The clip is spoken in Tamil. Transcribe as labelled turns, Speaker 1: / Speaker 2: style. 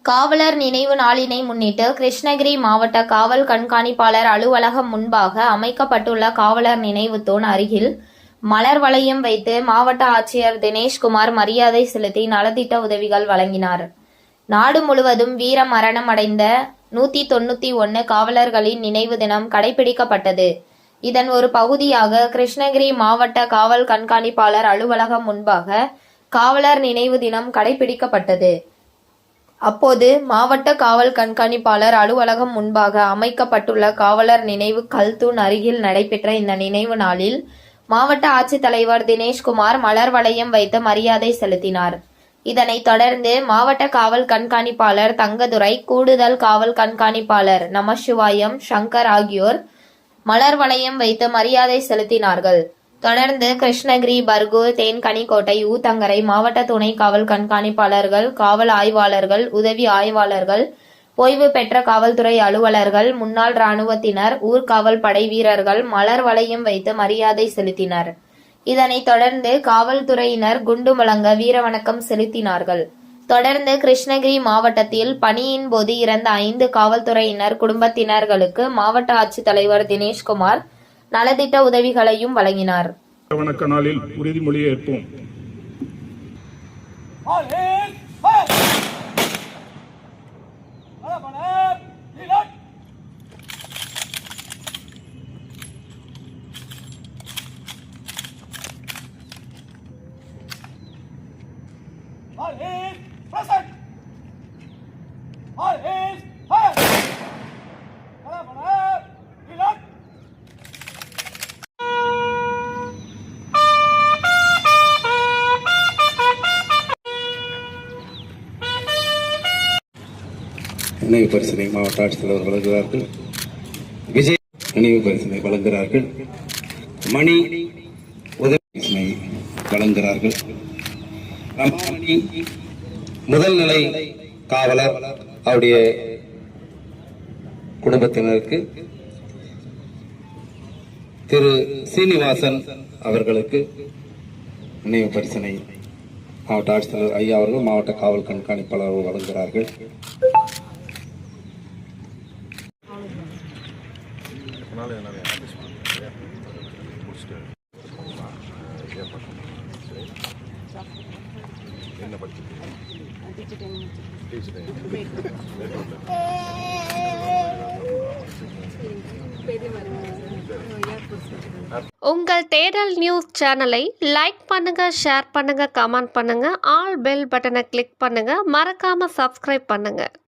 Speaker 1: காவலர் நினைவு நாளினை முன்னிட்டு கிருஷ்ணகிரி மாவட்ட காவல் கண்காணிப்பாளர் அலுவலகம் முன்பாக அமைக்கப்பட்டுள்ள காவலர் நினைவு தூண் அருகில் மலர் வளையம் வைத்து மாவட்ட ஆட்சியர் தினேஷ்குமார் மரியாதை செலுத்தி நலத்திட்ட உதவிகள் வழங்கினார். நாடு முழுவதும் வீர மரணம் அடைந்த 191 காவலர்களின் நினைவு தினம் கடைபிடிக்கப்பட்டது. இதன் ஒரு பகுதியாக கிருஷ்ணகிரி மாவட்ட காவல் கண்காணிப்பாளர் அலுவலகம் முன்பாக காவலர் நினைவு தினம் கடைபிடிக்கப்பட்டது. அப்போது மாவட்ட காவல் கண்காணிப்பாளர் அலுவலகம் முன்பாக அமைக்கப்பட்டுள்ள காவலர் நினைவு கல்தூண் அருகில் நடைபெற்ற இந்த நினைவு நாளில் மாவட்ட ஆட்சித்தலைவர் தினேஷ்குமார் மலர் வளையம் வைத்து மரியாதை செலுத்தினார். இதனைத் தொடர்ந்து மாவட்ட காவல் கண்காணிப்பாளர் தங்கதுரை, கூடுதல் காவல் கண்காணிப்பாளர் நமசிவாயம், சங்கர் ஆகியோர் மலர் வளையம் வைத்து மரியாதை செலுத்தினார்கள். தொடர்ந்து கிருஷ்ணகிரி, பர்கூர், தேன்கனிக்கோட்டை, ஊத்தங்கரை மாவட்ட துணை காவல் கண்காணிப்பாளர்கள், காவல் ஆய்வாளர்கள், உதவி ஆய்வாளர்கள், ஓய்வு பெற்ற காவல்துறை அலுவலர்கள், முன்னாள் இராணுவத்தினர், ஊர்காவல் படை வீரர்கள் மலர் வளையம் வைத்து மரியாதை செலுத்தினர். இதனைத் தொடர்ந்து காவல்துறையினர் குண்டு முழங்க வீரவணக்கம் செலுத்தினார்கள். தொடர்ந்து கிருஷ்ணகிரி மாவட்டத்தில் பணியின் போது இறந்த 5 காவல்துறையினர் குடும்பத்தினர்களுக்கு மாவட்ட ஆட்சித்தலைவர் தினேஷ்குமார் நலத்திட்ட உதவிகளையும் வழங்கினார்.
Speaker 2: வணக்க நாளில் உறுதிமொழி ஏற்போம்.
Speaker 3: நினைவு பரிசினை மாவட்ட ஆட்சித்தலைவர் வழங்குகிறார்கள். விஜய் நினைவு பரிசினை வழங்குகிறார்கள். மணி உதவி பரிசினை வழங்குகிறார்கள். ரமாமணி முதல் நிலை காவலர் அவருடைய குடும்பத்தினருக்கு, திரு சீனிவாசன் அவர்களுக்கு நினைவு பரிசினை மாவட்ட ஆட்சித்தலைவர் ஐயா அவர்கள் மாவட்ட காவல் கண்காணிப்பாளர் வழங்குகிறார்கள்.
Speaker 4: உங்கள் தேடல் நியூஸ் சேனலை லைக் பண்ணுங்க, ஷேர் பண்ணுங்க, கமெண்ட் பண்ணுங்க, ஆல் பெல் பட்டனை கிளிக் பண்ணுங்க, மறக்காம சப்ஸ்கிரைப் பண்ணுங்க.